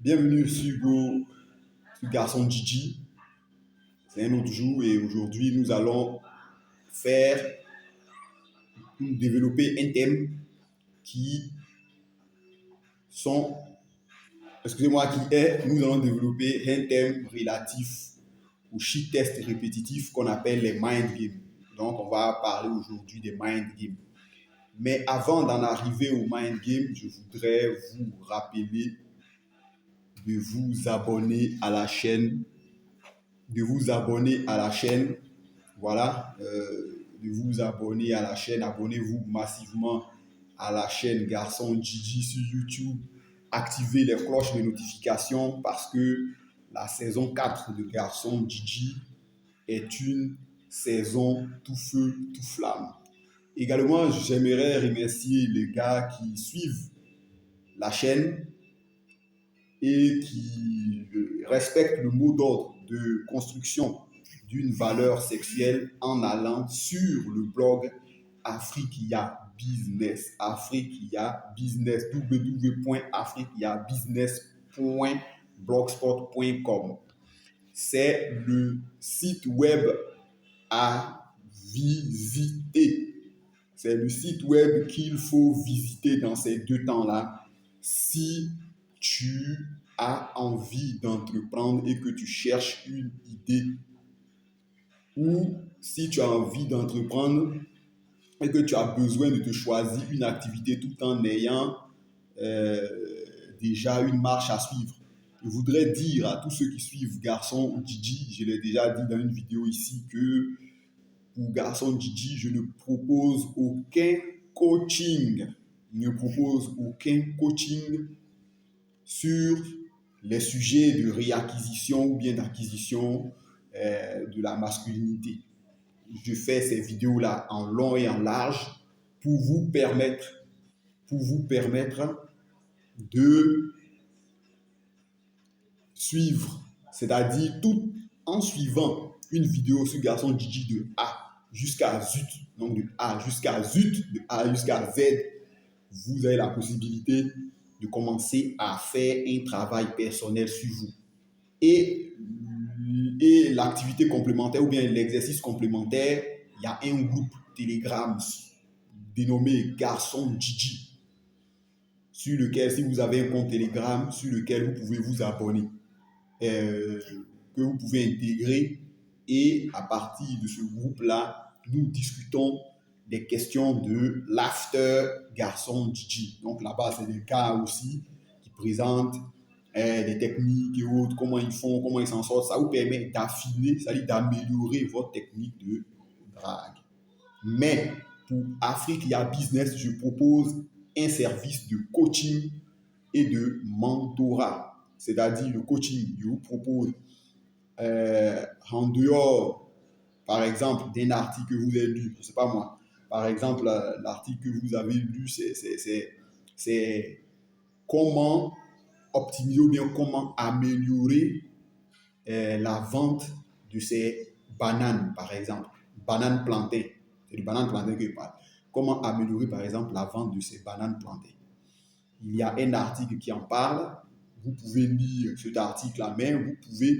Bienvenue sur Garçon Gigi. C'est un autre jour et aujourd'hui nous allons développer un thème qui sont, nous allons développer un thème relatif au shit test répétitif qu'on appelle les mind games. Donc on va parler aujourd'hui des mind games. Mais avant d'en arriver au mind game, je voudrais vous rappeler de vous abonner à la chaîne, voilà, de vous abonner à la chaîne, abonnez-vous massivement à la chaîne Garçon Gigi sur YouTube, activez les cloches de notification parce que la saison 4 de Garçon Gigi est une saison tout feu, tout flamme. Également, j'aimerais remercier les gars qui suivent la chaîne et qui respectent le mot d'ordre de construction d'une valeur sexuelle en allant sur le blog Afriquia Business, www.afriquiabusiness.blogspot.com. C'est le site web à visiter. C'est le site web qu'il faut visiter dans ces deux temps-là si tu as envie d'entreprendre et que tu cherches une idée, ou si tu as envie d'entreprendre et que tu as besoin de te choisir une activité tout en ayant déjà une marche à suivre. Je voudrais dire à tous ceux qui suivent Garçon Gigi, je l'ai déjà dit dans une vidéo ici, que pour Garçon Gigi, je ne propose aucun coaching. Sur les sujets de réacquisition ou bien d'acquisition de la masculinité. Je fais ces vidéos-là en long et en large pour vous permettre de suivre, c'est-à-dire tout en suivant une vidéo sur Garçon Gigi de A jusqu'à Z, donc de A jusqu'à Z, vous avez la possibilité de commencer à faire un travail personnel sur vous. Et l'activité complémentaire ou bien l'exercice complémentaire, il y a un groupe Telegram dénommé Garçon Gigi, sur lequel, si vous avez un compte Telegram, sur lequel vous pouvez vous abonner, que vous pouvez intégrer, et à partir de ce groupe-là, nous discutons des questions de l'after Garçon Gigi. Donc là-bas, c'est des gars aussi qui présentent des techniques et autres, comment ils font, comment ils s'en sortent. Ça vous permet d'affiner, c'est-à-dire d'améliorer votre technique de drague. Mais pour Afriquia Business, je propose un service de coaching et de mentorat. C'est-à-dire le coaching, je vous propose en dehors, par exemple, d'un article que vous avez lu, je ne sais pas moi, par exemple, l'article que vous avez lu, c'est comment optimiser ou bien comment améliorer la vente de ces bananes, par exemple. Bananes plantain. C'est du banane plantain que je parle. Comment améliorer, par exemple, la vente de ces bananes plantées. Il y a un article qui en parle. Vous pouvez lire cet article-là, mais vous pouvez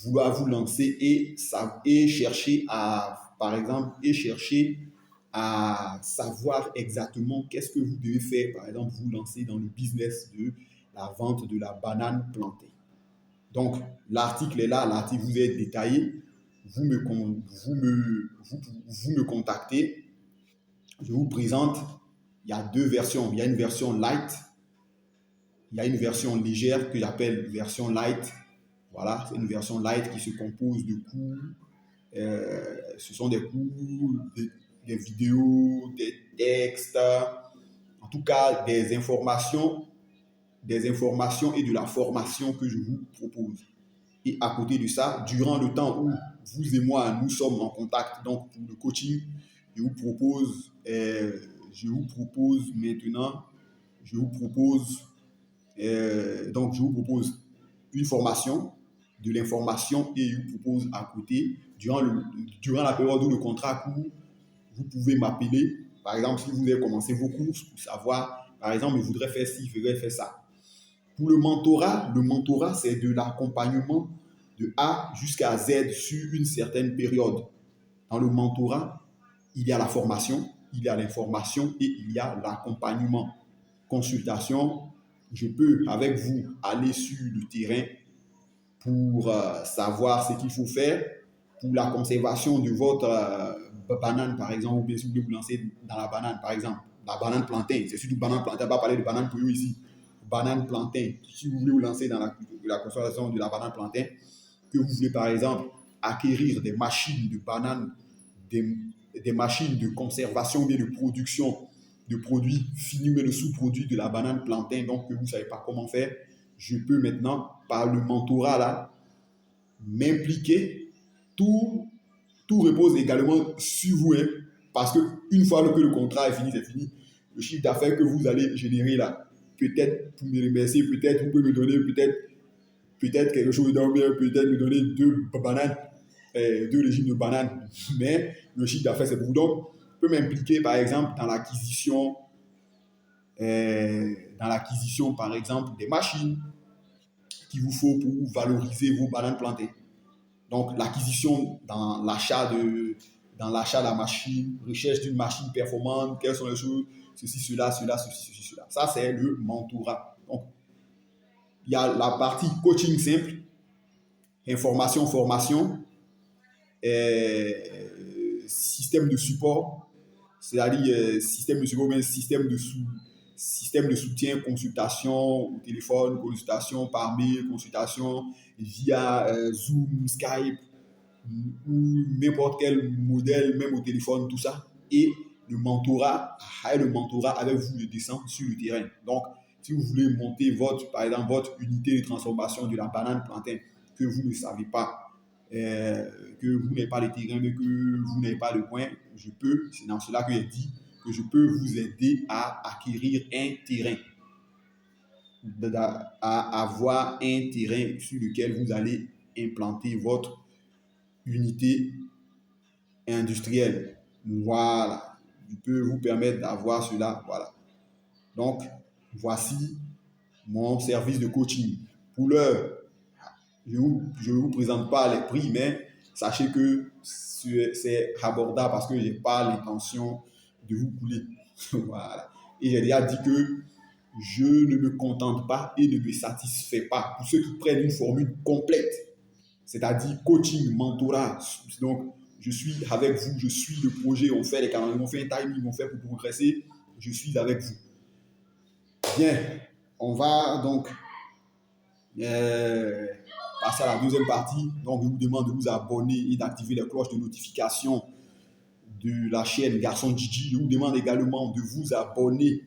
vouloir vous lancer et chercher à, par exemple, à savoir exactement qu'est-ce que vous devez faire, par exemple, vous lancer dans le business de la vente de la banane plantée. Donc, l'article est là, l'article vous est détaillé, vous me contactez, je vous présente, il y a deux versions, il y a une version light, il y a une version légère que j'appelle version light. Voilà, c'est une version light qui se compose de cours, ce sont des cours, des vidéos, des textes, en tout cas des informations et de la formation que je vous propose. Et à côté de ça, durant le temps où vous et moi, nous sommes en contact, donc pour le coaching, je vous propose une formation, de l'information, et je vous propose à côté, durant la période où le contrat court, vous pouvez m'appeler. Par exemple, si vous avez commencé vos courses pour savoir, par exemple, je voudrais faire ci, je voudrais faire ça. Pour le mentorat, c'est de l'accompagnement de A jusqu'à Z sur une certaine période. Dans le mentorat, il y a la formation, il y a l'information et il y a l'accompagnement. Consultation, je peux avec vous aller sur le terrain pour savoir ce qu'il faut faire pour la conservation de votre banane, par exemple, ou bien si vous voulez vous lancer dans la banane, par exemple, la banane plantain. C'est surtout banane plantain, on va pas parler de banane pour ici. Banane plantain. Si vous voulez vous lancer dans la conservation de la banane plantain, que vous voulez par exemple acquérir des machines de bananes, des machines de conservation et de production de produits finis mais de sous-produits de la banane plantain, donc que vous ne savez pas comment faire, je peux maintenant, par le mentorat là, m'impliquer. Tout repose également sur vous, hein, parce qu'une fois que le contrat est fini, c'est fini. Le chiffre d'affaires que vous allez générer là, peut-être pour me remercier, peut-être vous pouvez me donner peut-être quelque chose d'autre, peut-être me donner 2 bananes, 2 régimes de bananes, mais le chiffre d'affaires c'est pour vous. Donc, je peux m'impliquer par exemple dans l'acquisition, par exemple des machines qu'il vous faut pour valoriser vos bananes plantées. Donc, l'acquisition dans l'achat de la machine, recherche d'une machine performante, quelles sont les choses, ceci, cela, ceci, cela. Ça, c'est le mentorat. Donc, il y a la partie coaching simple, information, formation, système de support, c'est-à-dire système de support, mais système de soutien, consultation au téléphone, consultation par mail, consultation via Zoom, Skype, ou n'importe quel modèle, même au téléphone, tout ça. Et le mentorat avec vous, le descend sur le terrain. Donc, si vous voulez monter par exemple, votre unité de transformation de la banane plantain, que vous ne savez pas, que vous n'avez pas le terrain, mais que vous n'avez pas le coin, c'est dans cela que j'ai dit que je peux vous aider à acquérir un terrain, à avoir un terrain sur lequel vous allez implanter votre unité industrielle. Voilà. Je peux vous permettre d'avoir cela. Voilà. Donc, voici mon service de coaching. Pour l'heure, je ne vous présente pas les prix, mais sachez que c'est abordable parce que je n'ai pas l'intention de vous couler. Voilà. Et j'ai déjà dit que je ne me contente pas et ne me satisfais pas. Pour ceux qui prennent une formule complète, c'est-à-dire coaching, mentorat. Donc, je suis avec vous, je suis le projet, on fait les calendriers, on fait un timing, on fait pour progresser, je suis avec vous. Bien, on va donc passer à la deuxième partie. Donc, je vous demande de vous abonner et d'activer les cloches de notification de la chaîne Garçon Gigi. Je vous demande également de vous abonner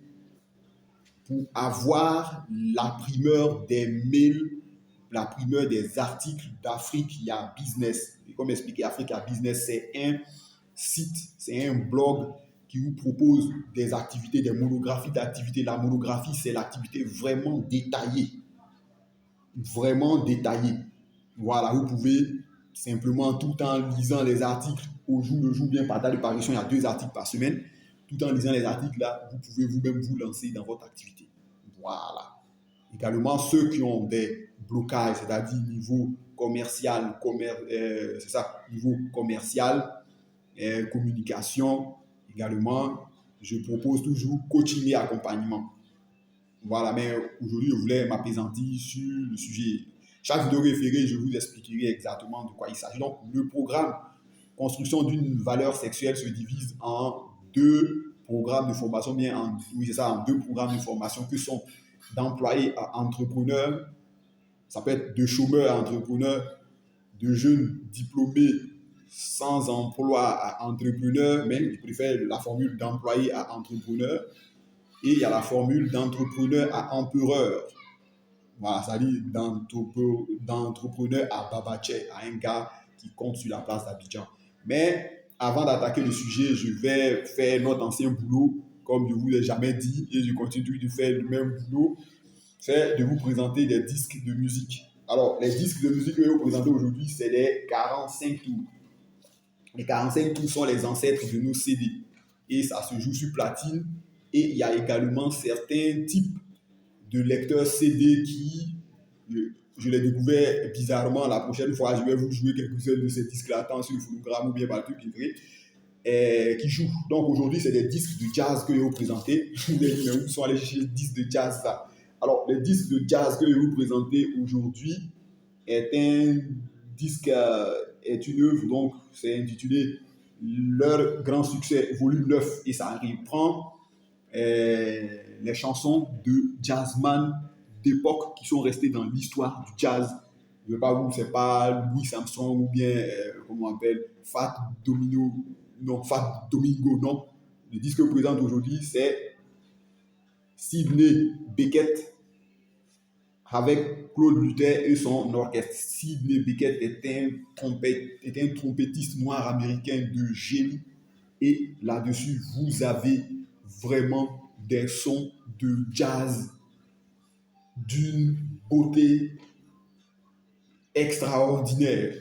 pour avoir la primeur des mails, la primeur des articles d'Africa Business. Et comme expliqué, Africa Business, c'est un site, c'est un blog qui vous propose des activités, des monographies d'activités. La monographie, c'est l'activité vraiment détaillée. Vraiment détaillée. Voilà, vous pouvez simplement, tout en lisant les articles au jour le jour, bien par date de parution, il y a 2 articles par semaine. Tout en lisant les articles là, vous pouvez vous-même vous lancer dans votre activité. Voilà. Également, ceux qui ont des blocages, c'est-à-dire niveau commercial, niveau commercial, communication, également, je propose toujours coaching et accompagnement. Voilà, mais aujourd'hui, je voulais m'apaisantir sur le sujet. Chaque vidéo référée, je vous expliquerai exactement de quoi il s'agit. Donc, le programme construction d'une valeur sexuelle se divise en 2 programmes de formation, en 2 programmes de formation que sont d'employés à entrepreneurs, ça peut être de chômeurs à entrepreneurs, de jeunes diplômés sans emploi à entrepreneurs, mais je préfère la formule d'employé à entrepreneur. Et il y a la formule d'entrepreneur à empereur. Voilà, ça dit d'entrepreneur à Babaché, à un gars qui compte sur la place d'Abidjan. Mais avant d'attaquer le sujet, je vais faire notre ancien boulot, comme je vous l'ai jamais dit, et je continue de faire le même boulot, c'est de vous présenter des disques de musique. Alors, les disques de musique que je vais vous présenter aujourd'hui, c'est les 45 tours. Les 45 tours sont les ancêtres de nos CD. Et ça se joue sur platine. Et il y a également certains types de lecteurs CD qui, je l'ai découvert bizarrement. La prochaine fois, je vais vous jouer quelques-uns de ces disques-là, tant sur le phonogramme ou bien par le truc qui jouent. Donc aujourd'hui, c'est des disques de jazz que je vais vous présenter. Vous allez dire, mais où sont allés chercher les disques de jazz ça? Alors, les disques de jazz que je vais vous présenter aujourd'hui est un disque, est une œuvre, donc c'est intitulé Leur grand succès, volume 9, et ça reprend les chansons de jazzman d'époque qui sont restées dans l'histoire du jazz. Je ne veux pas vous, c'est pas Louis Armstrong ou bien, comment on appelle, Fat Domingo, non. Le disque que je présente aujourd'hui, c'est Sidney Bechet avec Claude Luther et son orchestre. Sidney Bechet est un trompettiste noir américain de génie. Et là-dessus, vous avez vraiment des sons de jazz d'une beauté extraordinaire.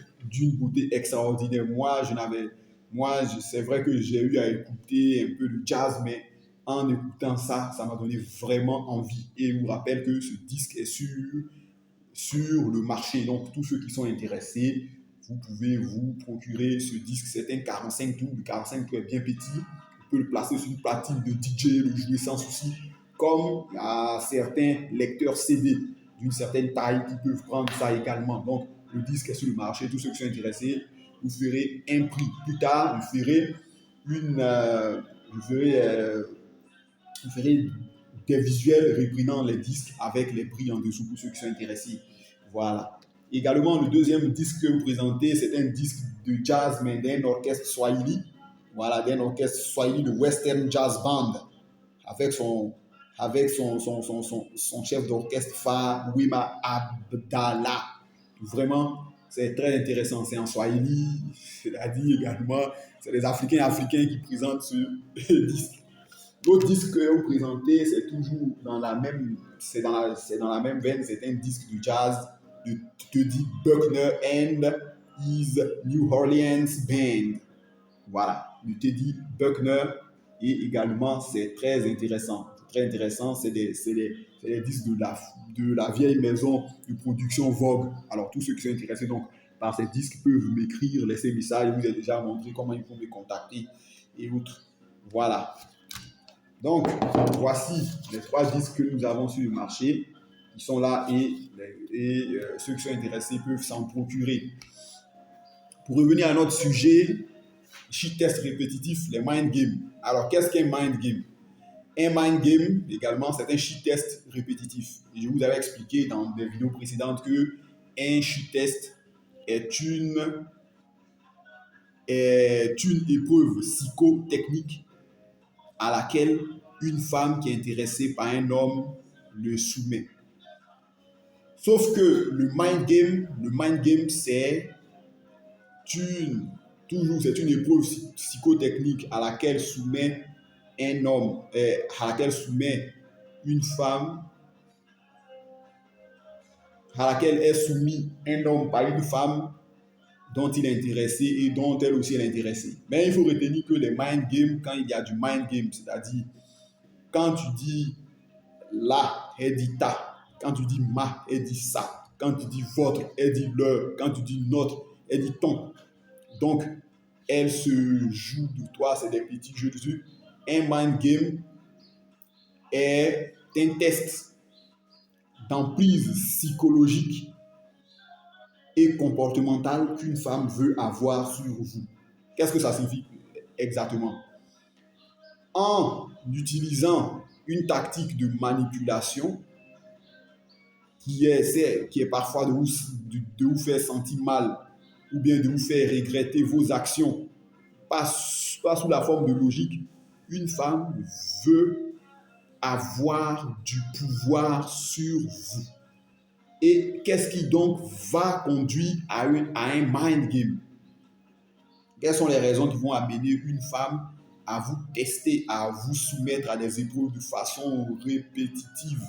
C'est vrai que j'ai eu à écouter un peu de jazz, mais en écoutant ça, ça m'a donné vraiment envie. Et je vous rappelle que ce disque est sur le marché. Donc, tous ceux qui sont intéressés, vous pouvez vous procurer ce disque. C'est un 45 tours. Le 45 tours est bien petit. Vous pouvez le placer sur une platine de DJ, le jouer sans souci. Comme il y a certains lecteurs CD d'une certaine taille qui peuvent prendre ça également. Donc, le disque est sur le marché. Tous ceux qui sont intéressés, vous ferez un prix. Plus tard, vous ferez des visuels reprenant les disques avec les prix en dessous pour ceux qui sont intéressés. Voilà. Également, le deuxième disque que vous présentez, c'est un disque de jazz, mais d'un orchestre Swahili. Voilà, d'un orchestre Swahili, de Western Jazz Band, avec son chef d'orchestre phare, Wima Abdallah. Vraiment, c'est très intéressant. C'est en Swahili, c'est-à-dire également, c'est les Africains qui présentent ce disque. L'autre disque que je vais vous présenter, c'est toujours dans la même, c'est dans la même veine, c'est un disque de jazz de Teddy Buckner and his New Orleans Band. Voilà, de Teddy Buckner, et également c'est très intéressant. C'est des disques de la vieille maison de production Vogue. Alors tous ceux qui sont intéressés donc par ces disques peuvent m'écrire, laisser un message. Je vous ai déjà montré comment ils peuvent me contacter et autres. Voilà. Donc, voici les 3 disques que nous avons sur le marché. Ils sont là et ceux qui sont intéressés peuvent s'en procurer. Pour revenir à notre sujet, sheet test répétitif, les mind games. Alors, qu'est-ce qu'un mind game? Un mind game, également, c'est un sheet test répétitif. Et je vous avais expliqué dans des vidéos précédentes que un sheet test est une épreuve psychotechnique à laquelle une femme qui est intéressée par un homme le soumet. Sauf que le mind game, c'est une épreuve psychotechnique à laquelle soumet un homme, à laquelle soumet une femme, à laquelle est soumis un homme par une femme dont il est intéressé et dont elle aussi est intéressée. Mais il faut retenir que les mind games, quand il y a du mind game, c'est-à-dire quand tu dis la, elle dit ta. Quand tu dis ma, elle dit ça. Quand tu dis votre, elle dit leur. Quand tu dis notre, elle dit ton. Donc, elle se joue de toi, c'est des petits jeux dessus. Un mind game est un test d'emprise psychologique et comportementale qu'une femme veut avoir sur vous. Qu'est-ce que ça signifie exactement? En utilisant une tactique de manipulation qui est parfois de vous faire sentir mal ou bien de vous faire regretter vos actions, pas sous la forme de logique, une femme veut avoir du pouvoir sur vous. Et qu'est-ce qui donc va conduire à un mind game? Quelles sont les raisons qui vont amener une femme à vous tester, à vous soumettre à des épreuves de façon répétitive,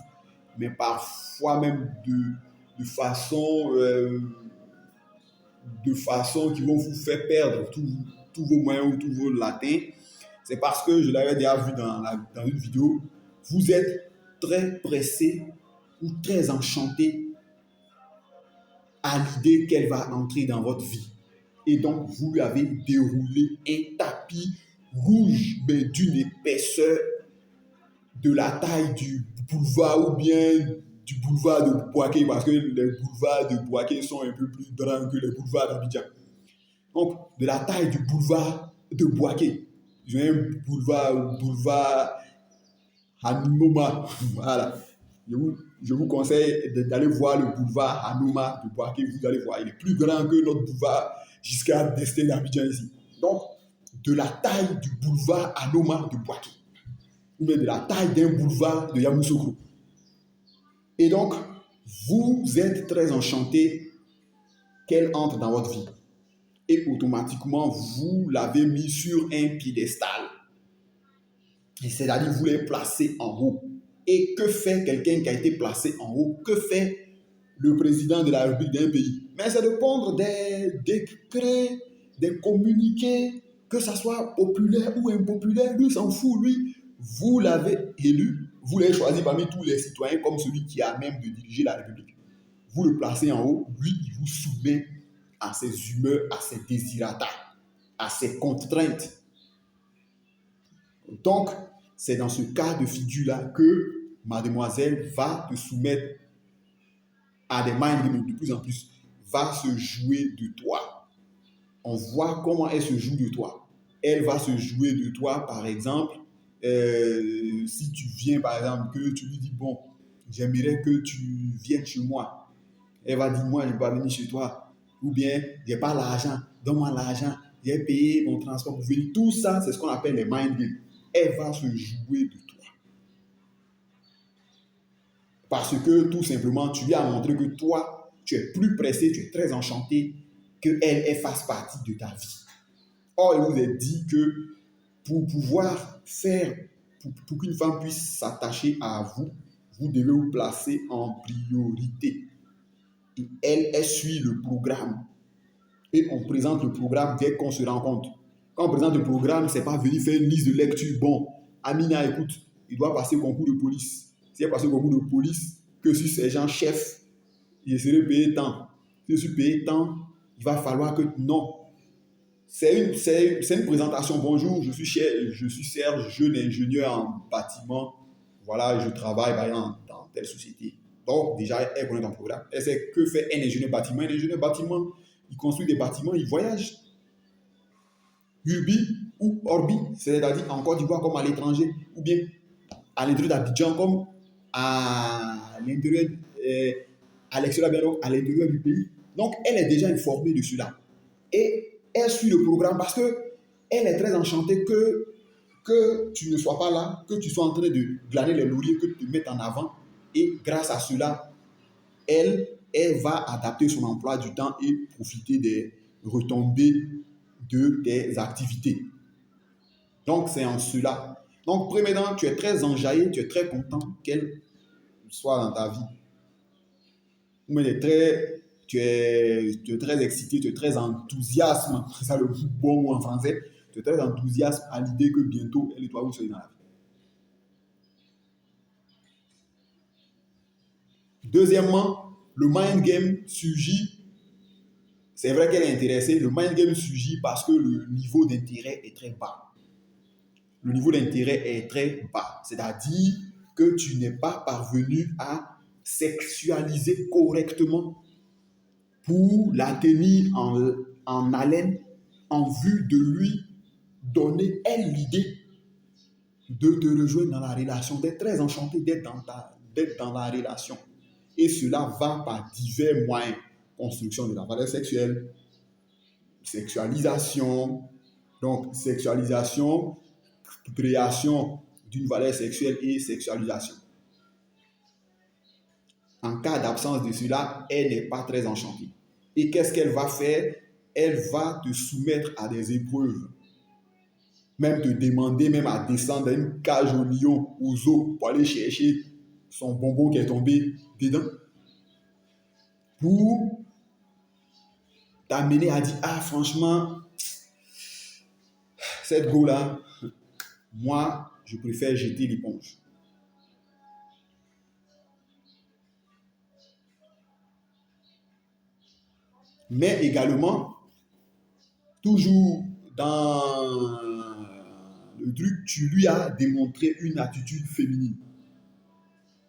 mais parfois même de façon qui vont vous faire perdre tous vos moyens ou tous vos latins? C'est parce que, je l'avais déjà vu dans une vidéo, vous êtes très pressé ou très enchanté à l'idée qu'elle va entrer dans votre vie. Et donc, vous lui avez déroulé un tapis rouge, mais d'une épaisseur de la taille du boulevard ou bien du boulevard de Bouaké, parce que les boulevards de Bouaké sont un peu plus grands que les boulevards d'Abidjan. Donc, de la taille du boulevard de Bouaké. J'ai un boulevard Hanouma. Voilà. Je vous conseille d'aller voir le boulevard Hanouma de Bouaké. Vous allez voir, il est plus grand que notre boulevard jusqu'à Destin d'Abidjan ici. Donc, de la taille du boulevard Hanouma de Bouaké. Ou bien de la taille d'un boulevard de Yamoussoukro. Et donc, vous êtes très enchanté qu'elle entre dans votre vie. Et automatiquement, vous l'avez mis sur un piédestal. C'est-à-dire, vous l'avez placé en haut. Et que fait quelqu'un qui a été placé en haut? Que fait le président de la République d'un pays? Mais c'est de pondre des décrets, des communiqués, que ça soit populaire ou impopulaire, lui s'en fout, lui. Vous l'avez élu, vous l'avez choisi parmi tous les citoyens comme celui qui a même de diriger la République. Vous le placez en haut, lui, il vous soumet à ses humeurs, à ses désirata, à ses contraintes. Donc, c'est dans ce cas de figure-là que mademoiselle va te soumettre à des mind games de plus en plus, va se jouer de toi. On voit comment elle se joue de toi. Elle va se jouer de toi, par exemple, si tu viens, par exemple, que tu lui dis, bon, j'aimerais que tu viennes chez moi. Elle va dire, moi, je ne peux pas venir chez toi. Ou bien, je n'ai pas l'argent, donne-moi l'argent, j'ai payé mon transport pour venir. Tout ça, c'est ce qu'on appelle les mind games. Elle va se jouer de toi. Parce que, tout simplement, tu lui as montré que toi, tu es plus pressé, tu es très enchanté qu'elle fasse partie de ta vie. Or, il vous est dit que pour pouvoir faire, pour qu'une femme puisse s'attacher à vous, vous devez vous placer en priorité. Et elle suit le programme. Et on présente le programme dès qu'on se rencontre. Quand on présente le programme, c'est pas venir faire une liste de lecture. Bon, Amina, écoute, il doit passer le concours de police. S'il a passé le concours de police, que si c'est sergent chef, il serait payé tant. Si je suis payé tant, il va falloir que... Non. C'est une présentation. Bonjour, je suis Serge, jeune ingénieur en bâtiment. Voilà, je travaille dans telle société. Donc, déjà, elle connaît ton programme. Elle sait que fait un ingénieur bâtiment. Un ingénieur bâtiment, il construit des bâtiments, il voyage. Urbi ou Orbi, c'est-à-dire en Côte d'Ivoire comme à l'étranger, ou bien à l'intérieur d'Abidjan comme à l'intérieur, à l'extérieur, à l'intérieur du pays. Donc, elle est déjà informée de cela. Et elle suit le programme parce qu'elle est très enchantée que tu ne sois pas là, que tu sois en train de glaner les lauriers, que tu te mettes en avant. Et grâce à cela, elle va adapter son emploi du temps et profiter des retombées de tes activités. Donc, c'est en cela. Donc, premièrement, tu es très enjaillé, tu es très content qu'elle soit dans ta vie. Mais tu es très excité, tu es très enthousiaste, c'est ça le bon mot en français, tu es très enthousiaste à l'idée que bientôt, elle et toi, vous serez dans la vie. Deuxièmement, le mind game surgit. C'est vrai qu'elle est intéressée. Le mind game surgit parce que le niveau d'intérêt est très bas. Le niveau d'intérêt est très bas. C'est-à-dire que tu n'es pas parvenu à sexualiser correctement pour la tenir en haleine en vue de lui donner, elle, l'idée de te rejoindre dans la relation, d'être très enchanté d'être dans la relation. Et cela va par divers moyens. Construction de la valeur sexuelle, sexualisation, donc sexualisation, création d'une valeur sexuelle et sexualisation. En cas d'absence de cela, elle n'est pas très enchantée. Et qu'est-ce qu'elle va faire? Elle va te soumettre à des épreuves. Même te demander même à descendre dans une cage au lion, aux zoo, pour aller chercher son bonbon qui est tombé dedans. Pour t'amener à dire, ah franchement, cette go-là, moi, je préfère jeter l'éponge. Mais également, toujours dans le truc, tu lui as démontré une attitude féminine.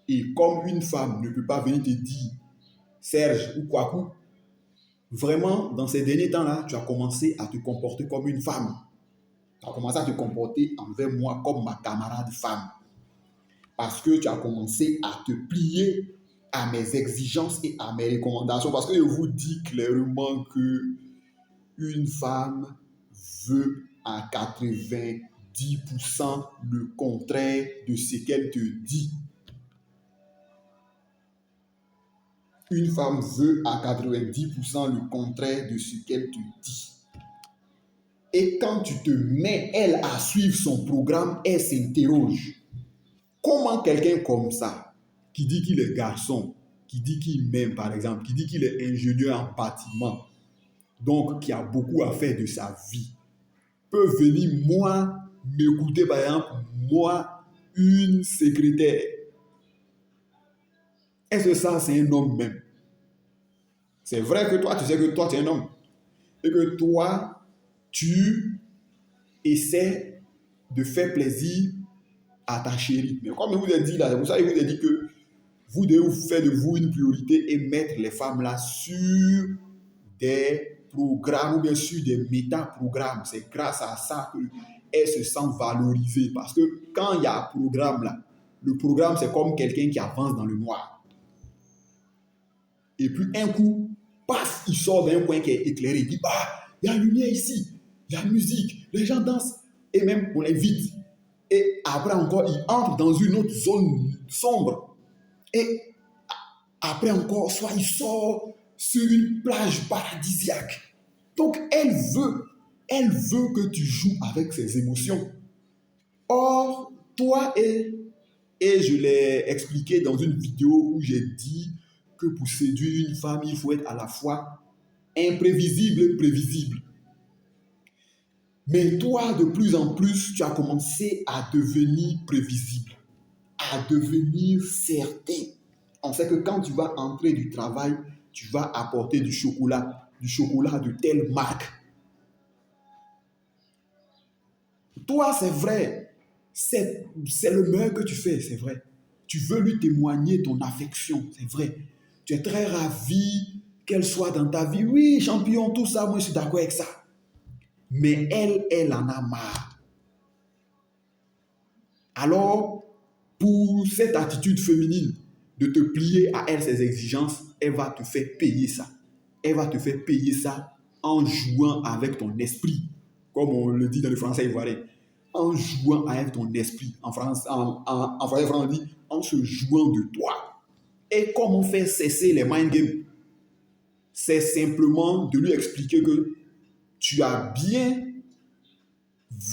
Et comme une femme ne peut pas venir te dire Serge ou Kwaku, vraiment, dans ces derniers temps-là, tu as commencé à te comporter comme une femme. Tu as commencé à te comporter envers moi comme ma camarade femme. Parce que tu as commencé à te plier à mes exigences et à mes recommandations. Parce que je vous dis clairement que une femme veut à 90% le contraire de ce qu'elle te dit. Une femme veut à 90% le contraire de ce qu'elle te dit. Et quand tu te mets, elle, à suivre son programme, elle s'interroge. Comment quelqu'un comme ça, qui dit qu'il est garçon, qui dit qu'il m'aime par exemple, qui dit qu'il est ingénieur en bâtiment, donc qui a beaucoup à faire de sa vie, peut venir, moi, m'écouter par exemple, moi, une secrétaire. Est-ce que ça, c'est un homme même? C'est vrai que toi, tu sais que toi, tu es un homme. Et que toi, tu essaies de faire plaisir à ta chérie. Mais comme je vous ai dit là, c'est pour ça que je vous ai dit que vous devez faire de vous une priorité et mettre les femmes là sur des programmes ou bien sur des méta-programmes. C'est grâce à ça qu'elles se sentent valorisées. Parce que quand il y a un programme là, le programme c'est comme quelqu'un qui avance dans le noir. Et puis un coup, paf, il sort d'un coin qui est éclairé. Il dit, ah, il y a la lumière ici, il y a la musique, les gens dansent. Et même on les vide. Et après encore, il entre dans une autre zone sombre. Et après encore, soit il sort sur une plage paradisiaque. Donc, elle veut que tu joues avec ses émotions. Or, toi et je l'ai expliqué dans une vidéo où j'ai dit que pour séduire une femme, il faut être à la fois imprévisible et prévisible. Mais toi, de plus en plus, tu as commencé à devenir prévisible, à devenir certain. On sait que quand tu vas entrer du travail, tu vas apporter du chocolat de telle marque. Toi, c'est vrai, c'est le meilleur que tu fais, c'est vrai. Tu veux lui témoigner ton affection, c'est vrai. Tu es très ravi qu'elle soit dans ta vie. Oui, champion, tout ça, moi je suis d'accord avec ça. Mais elle en a marre. Alors, pour cette attitude féminine de te plier à elle, ses exigences, elle va te faire payer ça. Elle va te faire payer ça en jouant avec ton esprit, comme on le dit dans le français ivoirien. En jouant avec ton esprit. En français, on dit en se jouant de toi. Et comment faire cesser les mind games? C'est simplement de lui expliquer que tu as bien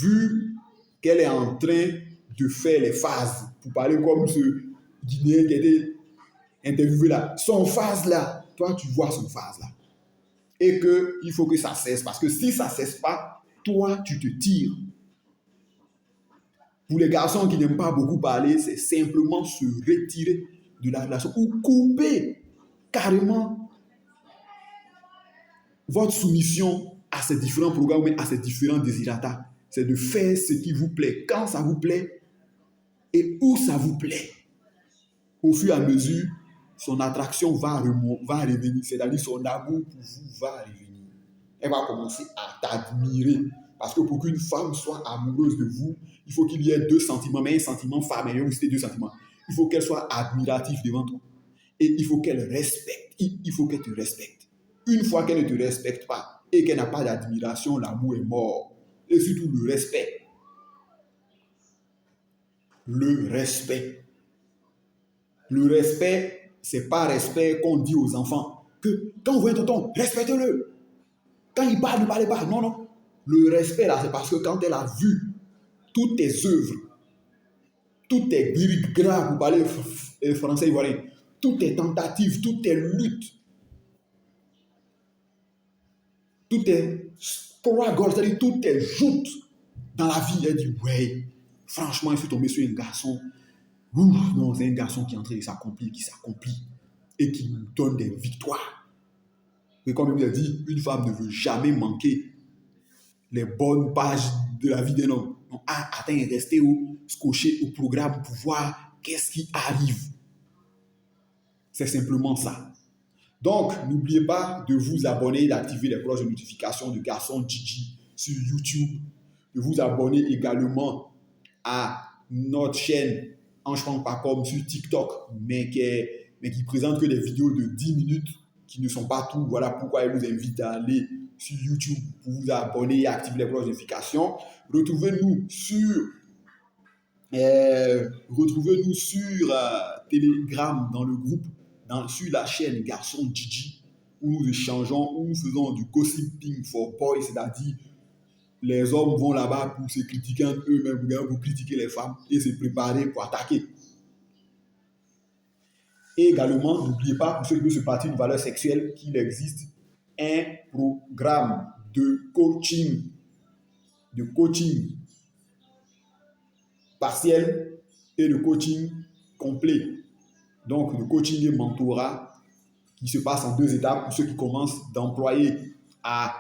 vu qu'elle est en train de faire les phases. Pour parler comme ce Guinéen qui était interviewé là. Son phase là, toi tu vois son phase là. Et qu'il faut que ça cesse. Parce que si ça ne cesse pas, toi tu te tires. Pour les garçons qui n'aiment pas beaucoup parler, c'est simplement se retirer de la relation ou couper carrément votre soumission à ces différents programmes, à ces différents désirata. C'est de faire ce qui vous plaît, quand ça vous plaît et où ça vous plaît. Au fur et à mesure, son attraction va revenir, c'est-à-dire son amour pour vous va revenir. Elle va commencer à t'admirer. Parce que pour qu'une femme soit amoureuse de vous, il faut qu'il y ait deux sentiments, mais un sentiment femme et aussi deux sentiments. Il faut qu'elle soit admirative devant toi. Et il faut qu'elle respecte. Il faut qu'elle te respecte. Une fois qu'elle ne te respecte pas et qu'elle n'a pas d'admiration, l'amour est mort. Et surtout le respect. Le respect. Le respect, c'est pas respect qu'on dit aux enfants. Que quand vous voyez tonton, respectez-le. Quand il parle, ne parlez pas. Non, non. Le respect, là, c'est parce que quand elle a vu toutes tes œuvres, toutes tes gras, pour parler français ivoirien, toutes tes tentatives, toutes tes luttes, toutes tes struggles, c'est-à-dire toutes tes joutes dans la vie, elle dit, ouais, franchement, il faut tomber sur un garçon. Ouf, non, c'est un garçon qui est en train de s'accomplir, qui s'accomplit et qui nous donne des victoires. Et comme il a dit, une femme ne veut jamais manquer les bonnes pages de la vie d'un homme. Donc, attends, rester scotché au programme pour voir qu'est-ce qui arrive. C'est simplement ça. Donc, n'oubliez pas de vous abonner, d'activer les cloches de notification de Garçon Gigi sur YouTube, de vous abonner également à notre chaîne Ange Pas Comme sur TikTok, mais qui présente que des vidéos de 10 minutes qui ne sont pas tout. Voilà pourquoi je vous invite à aller sur YouTube pour vous abonner et activer les cloches de notification. Retrouvez-nous sur Telegram dans le groupe, sur la chaîne Garçon Gigi, où nous échangeons, où nous faisons du gossiping for boys, c'est-à-dire les hommes vont là-bas pour se critiquer entre eux-mêmes, pour critiquer les femmes et se préparer pour attaquer. Et également, n'oubliez pas, pour ceux qui veulent se partir d'une valeur sexuelle, qu'il existe un programme de coaching partiel et de coaching complet. Donc, le coaching et mentorat qui se passe en 2 étapes pour ceux qui commencent d'employé à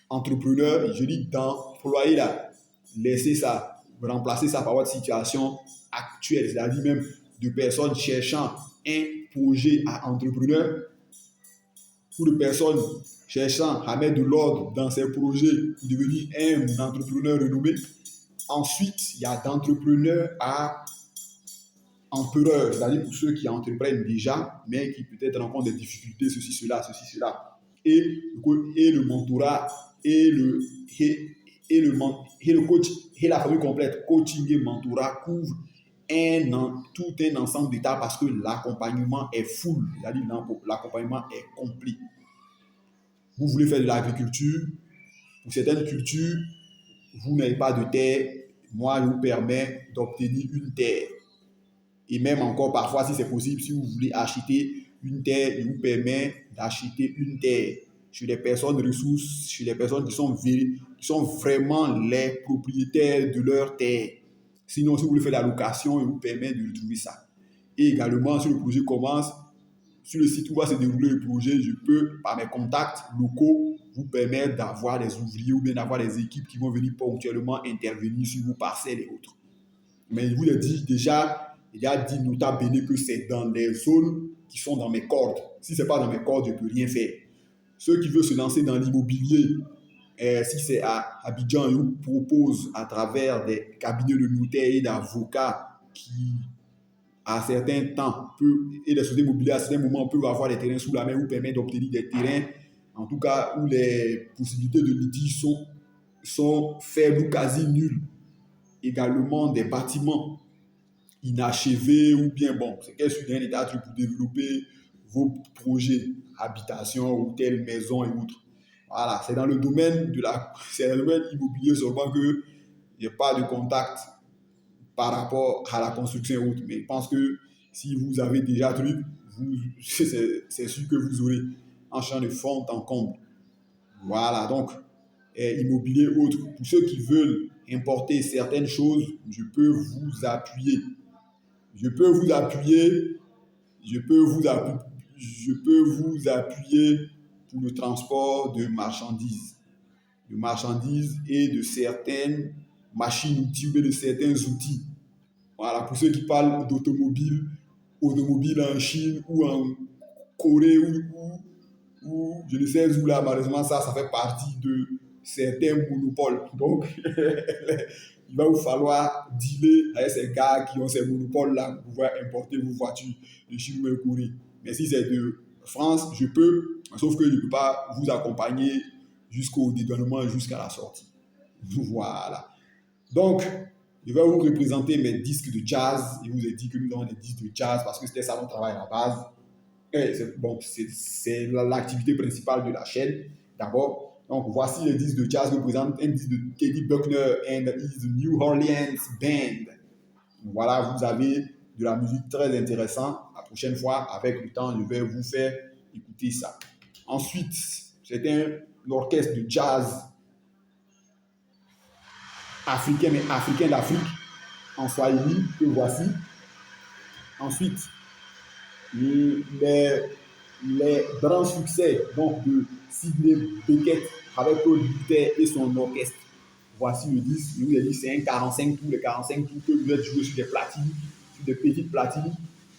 entrepreneur. Je dis d'employé là, laisser ça, remplacer ça par votre situation actuelle, c'est-à-dire même de personnes cherchant un projet à entrepreneur ou de personnes cherchant à mettre de l'ordre dans ces projets pour devenir un entrepreneur renommé. Ensuite, il y a d'entrepreneurs à empereur, c'est-à-dire pour ceux qui entreprennent déjà, mais qui peut-être rencontrent des difficultés, ceci, cela. Et le mentorat et le coach et la famille complète, coaching et mentorat couvre tout un ensemble d'étapes parce que l'accompagnement est full, c'est-à-dire l'accompagnement est complet. Vous voulez faire de l'agriculture, pour certaines cultures, vous n'avez pas de terre, moi je vous permets d'obtenir une terre. Et même encore parfois, si c'est possible, si vous voulez acheter une terre, je vous permets d'acheter une terre chez des personnes ressources, chez des personnes qui sont vraiment les propriétaires de leur terre. Sinon, si vous voulez faire la location, je vous permets de trouver ça. Et également, si le projet commence, sur le site où va se dérouler le projet, je peux, par mes contacts locaux, vous permettre d'avoir des ouvriers ou bien d'avoir des équipes qui vont venir ponctuellement intervenir sur vos parcelles et autres. Mais je vous l'ai dit déjà, il a dit nota bene que c'est dans les zones qui sont dans mes cordes. Si ce n'est pas dans mes cordes, je ne peux rien faire. Ceux qui veulent se lancer dans l'immobilier, si c'est à Abidjan, ils vous proposent à travers des cabinets de notaires et d'avocats qui, à certains temps, et des sociétés immobilières, à certains moments, peuvent avoir des terrains sous la main, vous permettent d'obtenir des terrains, en tout cas, où les possibilités de litige sont faibles ou quasi nulles. Également, des bâtiments inachevés ou bien, bon, c'est qu'elle suit un état pour développer vos projets, habitation, hôtel, maison et autres. Voilà, c'est dans le domaine immobilier seulement que il n'y a pas de contact par rapport à la construction et autres. Mais je pense que si vous avez déjà truc, c'est sûr que vous aurez un champ de fond en comble. Voilà, donc, immobilier autre. Pour ceux qui veulent importer certaines choses, je peux vous appuyer. Je peux vous appuyer pour le transport de marchandises et de certaines machines-outils ou de certains outils. Voilà, pour ceux qui parlent automobile en Chine ou en Corée ou je ne sais où là, malheureusement, ça fait partie de certains monopoles. Donc, il va vous falloir dealer avec ces gars qui ont ces monopoles-là pour pouvoir importer vos voitures de Chine ou de Corée. Mais si c'est de France, je peux, sauf que je ne peux pas vous accompagner jusqu'au dédouanement, jusqu'à la sortie. Voilà. Donc, je vais vous représenter mes disques de jazz. Je vous ai dit que nous avons des disques de jazz parce que c'était ça notre travail à la base. C'est l'activité principale de la chaîne. D'abord, donc voici les disques de jazz. Je vous présente un disque de Teddy Buckner and his New Orleans Band. Voilà, vous avez de la musique très intéressante. La prochaine fois, avec le temps, je vais vous faire écouter ça. Ensuite, c'est un orchestre de jazz africain, mais africain d'Afrique, en Swahili, que voici. Ensuite, les grands succès donc, de Sidney Beckett avec Paul Luther et son orchestre. Voici le disque. Je vous ai dit, c'est un 45 tours, les 45 tours que vous êtes joué sur des platines, sur des petites platines,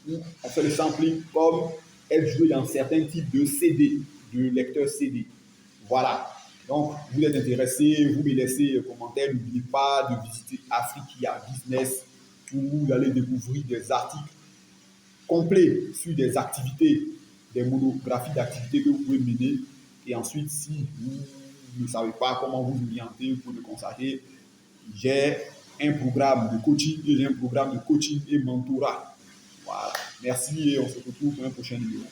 où on fait le sampling comme être joué dans certains types de CD, de lecteurs CD. Voilà. Donc, vous êtes intéressé, vous me laissez un commentaire. N'oubliez pas de visiter Africa Business où vous allez découvrir des articles complets sur des activités, des monographies d'activités que vous pouvez mener. Et ensuite, si vous ne savez pas comment vous orienter, vous pouvez me contacter. J'ai un programme de coaching et j'ai un programme de coaching et mentorat. Voilà. Merci et on se retrouve pour un prochain numéro.